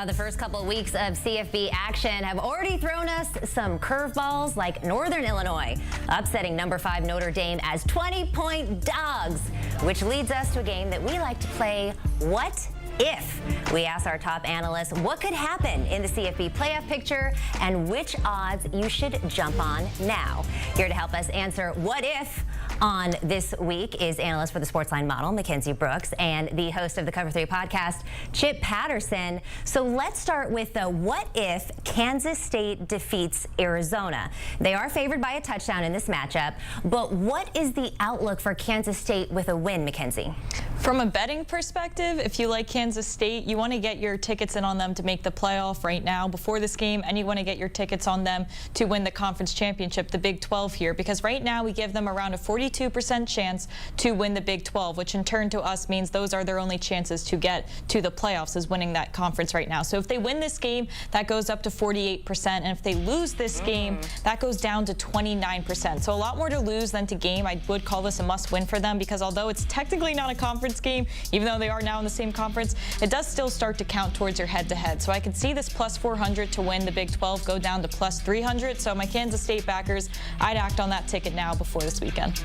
The first couple of weeks of CFB action have already thrown us some curveballs, like Northern Illinois upsetting number 5 Notre Dame as 20-point dogs, which leads us to a game that we like to play, What If? We asked our top analysts what could happen in the CFB playoff picture and which odds you should jump on now. Here to help us answer what if on this week is analyst for the Sportsline model, Mackenzie Brooks, and the host of the Cover 3 podcast, Chip Patterson. So let's start with the what if Kansas State defeats Arizona. They are favored by a touchdown in this matchup, but what is the outlook for Kansas State with a win, Mackenzie? From a betting perspective, if you like Kansas State, you want to get your tickets in on them to make the playoff right now before this game, and you want to get your tickets on them to win the conference championship, the Big 12 here, because right now we give them around a 42% chance to win the Big 12, which in turn to us means those are their only chances to get to the playoffs, is winning that conference right now. So if they win this game, that goes up to 48%, and if they lose this game, that goes down to 29%. So a lot more to lose than to gain. I would call this a must-win for them, because although it's technically not a conference game, even though they are now in the same conference, it does still start to count towards your head-to-head. So I could see this plus 400 to win the Big 12 go down to plus 300. So my Kansas State backers, I'd act on that ticket now before this weekend.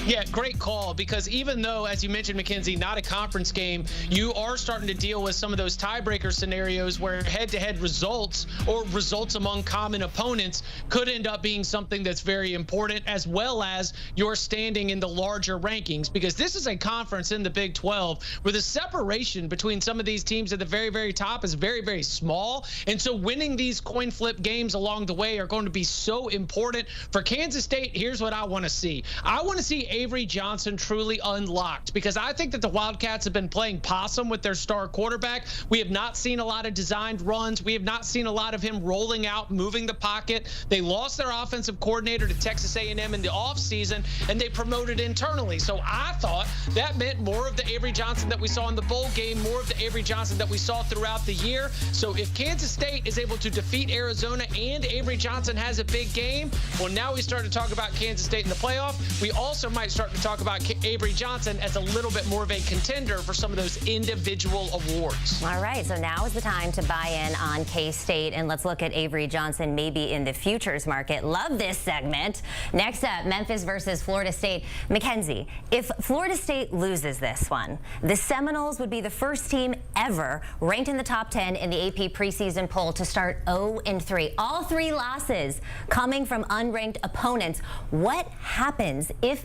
Yeah, great call, because even though, as you mentioned, Mackenzie, not a conference game, you are starting to deal with some of those tiebreaker scenarios where head-to-head results or results among common opponents could end up being something that's very important, as well as your standing in the larger rankings, because this is a conference in the Big 12 where the separation between some of these teams at the very, very top is very, very small. And so winning these coin flip games along the way are going to be so important. For Kansas State, here's what I want to see. I want to see Avery Johnson truly unlocked, because I think that the Wildcats have been playing possum with their star quarterback. We have not seen a lot of designed runs. We have not seen a lot of him rolling out, moving the pocket. They lost their offensive coordinator to Texas A&M in the offseason, and they promoted internally. So I thought that meant more of the Avery Johnson that we saw in the bowl game, more of the Avery Johnson that we saw throughout the year. So if Kansas State is able to defeat Arizona and Avery Johnson has a big game, well, now we start to talk about Kansas State in the playoff. We also might start to talk about Avery Johnson as a little bit more of a contender for some of those individual awards. All right, so now is the time to buy in on K-State, and let's look at Avery Johnson maybe in the futures market. Love this segment. Next up, Memphis versus Florida State. Mackenzie, if Florida State loses this one, the Seminoles would be the first team ever ranked in the top 10 in the AP preseason poll to start 0-3. All 3 losses coming from unranked opponents. What happens if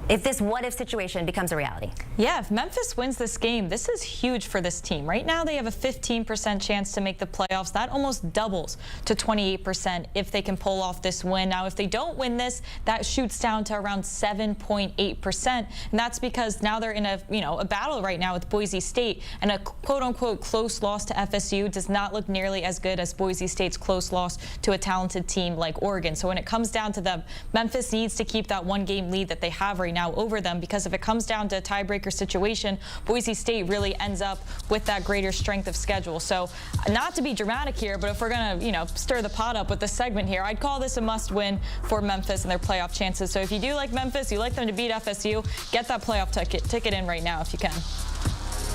if this what-if situation becomes a reality? Yeah, if Memphis wins this game, this is huge for this team. Right now, they have a 15% chance to make the playoffs. That almost doubles to 28% if they can pull off this win. Now, if they don't win this, that shoots down to around 7.8%, and that's because now they're in a battle right now with Boise State, and a quote-unquote close loss to FSU does not look nearly as good as Boise State's close loss to a talented team like Oregon. So when it comes down to them, Memphis needs to keep that one-game lead that they have right now over them, because if it comes down to a tiebreaker situation, Boise State really ends up with that greater strength of schedule. So not to be dramatic here, but if we're going to, stir the pot up with this segment here, I'd call this a must-win for Memphis and their playoff chances. So if you do like Memphis, you like them to beat FSU, get that playoff ticket in right now if you can.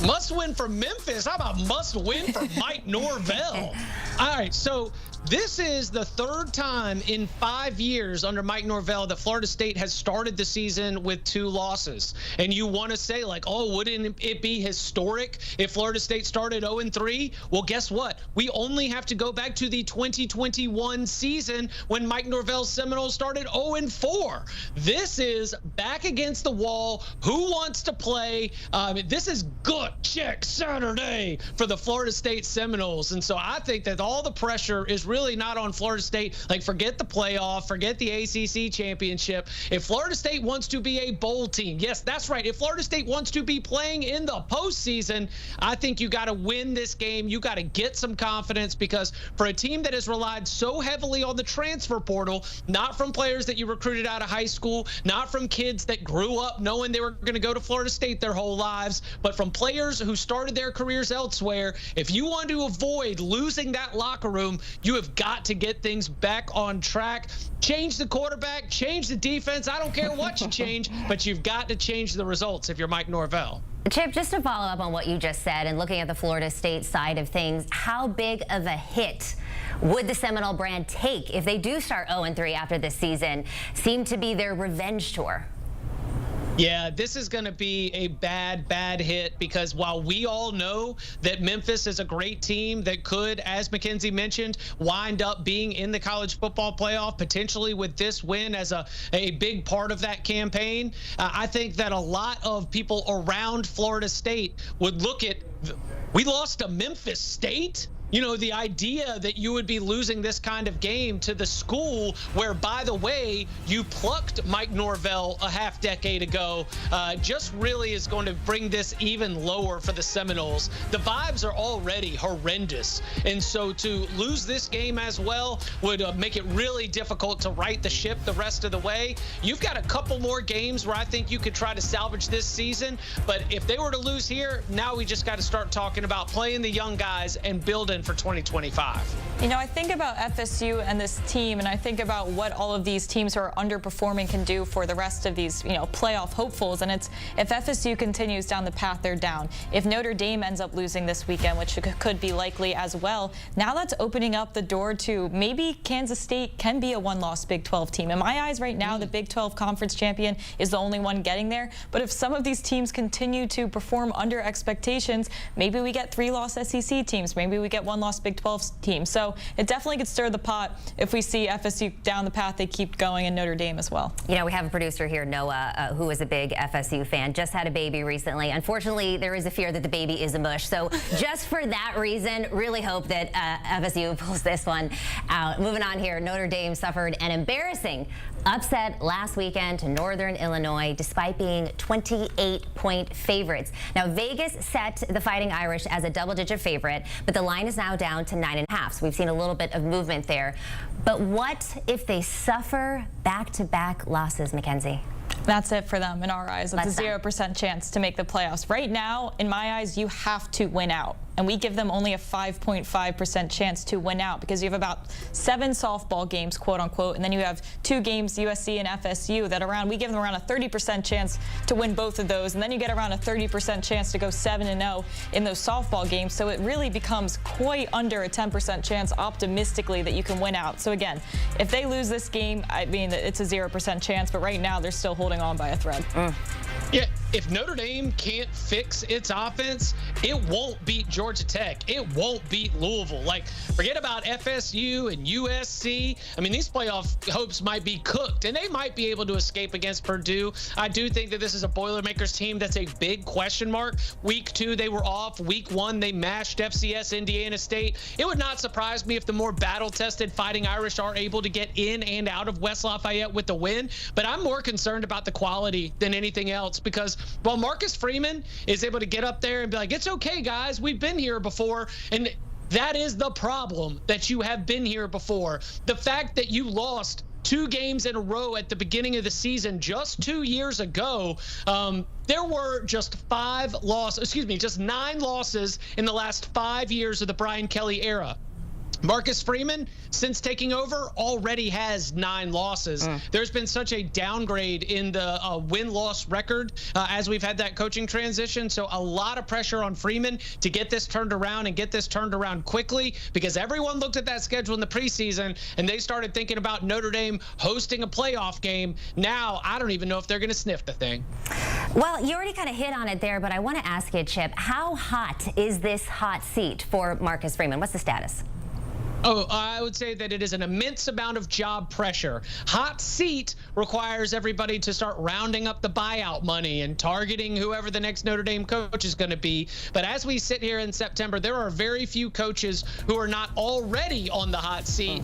Must win for Memphis. How about must win for Mike Norvell? All right, so this is the 3rd time in 5 years under Mike Norvell that Florida State has started the season with 2 losses. And you want to say, like, oh, wouldn't it be historic if Florida State started 0-3? Well, guess what? We only have to go back to the 2021 season when Mike Norvell's Seminoles started 0-4. This is back against the wall. Who wants to play? This is gut check Saturday for the Florida State Seminoles. And so I think that all the pressure is really not on Florida State. Like, forget the playoff, forget the ACC championship. If Florida State wants to be a bowl team, yes, that's right. If Florida State wants to be playing in the postseason, I think you got to win this game. You got to get some confidence, because for a team that has relied so heavily on the transfer portal, not from players that you recruited out of high school, not from kids that grew up knowing they were going to go to Florida State their whole lives, but from players who started their careers elsewhere, if you want to avoid losing that locker room, you have got to get things back on track. Change the quarterback, change the defense. I don't care what you change, but you've got to change the results if you're Mike Norvell. Chip, just to follow up on what you just said and looking at the Florida State side of things, how big of a hit would the Seminole brand take if they do start 0-3 after this season? Seemed to be their revenge tour. Yeah, this is going to be a bad hit, because while we all know that Memphis is a great team that could, as Mackenzie mentioned, wind up being in the college football playoff, potentially with this win as a big part of that campaign, I think that a lot of people around Florida State would look at, we lost to Memphis State? You know, the idea that you would be losing this kind of game to the school where, by the way, you plucked Mike Norvell a half decade ago, just really is going to bring this even lower for the Seminoles. The vibes are already horrendous. And so to lose this game as well would make it really difficult to right the ship the rest of the way. You've got a couple more games where I think you could try to salvage this season. But if they were to lose here, now we just got to start talking about playing the young guys and building for 2025. You know, I think about FSU and this team, and I think about what all of these teams who are underperforming can do for the rest of these, playoff hopefuls. And it's, if FSU continues down the path they're down, if Notre Dame ends up losing this weekend, which could be likely as well, now that's opening up the door to maybe Kansas State can be a one-loss Big 12 team. In my eyes right now, the Big 12 conference champion is the only one getting there. But if some of these teams continue to perform under expectations, maybe we get 3-loss SEC teams, maybe we get 1-loss Big 12 team. So it definitely could stir the pot if we see FSU down the path they keep going, and Notre Dame as well. You know, we have a producer here, Noah, who is a big FSU fan, just had a baby recently. Unfortunately, there is a fear that the baby is a mush. So just for that reason, really hope that FSU pulls this one out. Moving on here, Notre Dame suffered an embarrassing upset last weekend to Northern Illinois, despite being 28-point favorites. Now, Vegas set the Fighting Irish as a double-digit favorite, but the line is now down to 9.5. So we've seen a little bit of movement there. But what if they suffer back-to-back losses, Mackenzie? That's it for them in our eyes. It's a 0% chance to make the playoffs. Right now, in my eyes, you have to win out. And we give them only a 5.5% chance to win out, because you have about 7 softball games, quote unquote, and then you have 2 games, USC and FSU, that we give them around a 30% chance to win both of those. And then you get around a 30% chance to go 7-0 in those softball games. So it really becomes quite under a 10% chance optimistically that you can win out. So again, if they lose this game, I mean, it's a 0% chance, but right now they're still holding on by a thread. Yeah, if Notre Dame can't fix its offense, it won't beat Georgia Tech. It won't beat Louisville. Like, forget about FSU and USC. I mean, these playoff hopes might be cooked, and they might be able to escape against Purdue. I do think that this is a Boilermakers team that's a big question mark. Week 2, they were off. Week 1, they mashed FCS Indiana State. It would not surprise me if the more battle-tested Fighting Irish are able to get in and out of West Lafayette with the win, but I'm more concerned about the quality than anything else, because while Marcus Freeman is able to get up there and be like, it's okay, guys, we've been here before, and that is the problem, that you have been here before. The fact that you lost 2 games in a row at the beginning of the season just 2 years ago, there were just 9 losses in the last 5 years of the Brian Kelly era. Marcus Freeman, since taking over, already has 9 losses. There's been such a downgrade in the win-loss record as we've had that coaching transition. So a lot of pressure on Freeman to get this turned around, and get this turned around quickly, because everyone looked at that schedule in the preseason and they started thinking about Notre Dame hosting a playoff game. Now, I don't even know if they're going to sniff the thing. Well, you already kind of hit on it there, but I want to ask you, Chip, how hot is this hot seat for Marcus Freeman? What's the status? Oh, I would say that it is an immense amount of job pressure. Hot seat requires everybody to start rounding up the buyout money and targeting whoever the next Notre Dame coach is going to be. But as we sit here in September, there are very few coaches who are not already on the hot seat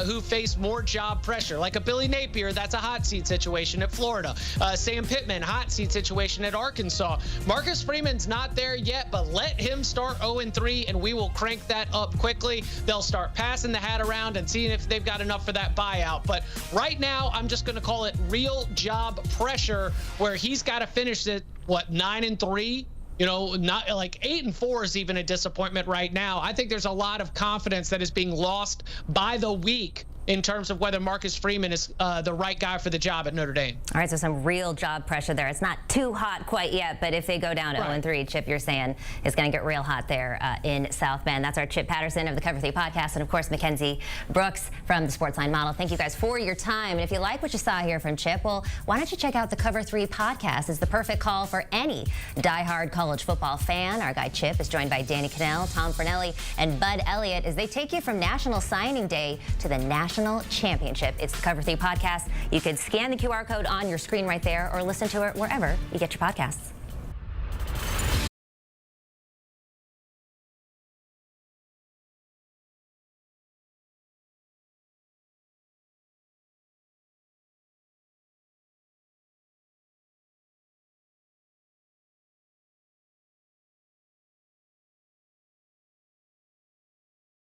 who face more job pressure. Like a Billy Napier, that's a hot seat situation at Florida. Sam Pittman, hot seat situation at Arkansas. Marcus Freeman's not there yet, but let him start 0-3 and we will crank that up quickly. They'll start passing the hat around and seeing if they've got enough for that buyout. But right now, I'm just going to call it real job pressure, where he's got to finish it, 9-3? You know, not like 8-4 is even a disappointment right now. I think there's a lot of confidence that is being lost by the week in terms of whether Marcus Freeman is the right guy for the job at Notre Dame. All right, so some real job pressure there. It's not too hot quite yet, but if they go down to 0-3, Chip, you're saying it's going to get real hot there in South Bend. That's our Chip Patterson of the Cover 3 podcast, and of course, Mackenzie Brooks from the Sportsline Model. Thank you guys for your time. And if you like what you saw here from Chip, well, why don't you check out the Cover 3 podcast? It's the perfect call for any diehard college football fan. Our guy Chip is joined by Danny Cannell, Tom Fornelli, and Bud Elliott as they take you from National Signing Day to the National Championship. It's the Cover 3 podcast. You could scan the QR code on your screen right there or listen to it wherever you get your podcasts.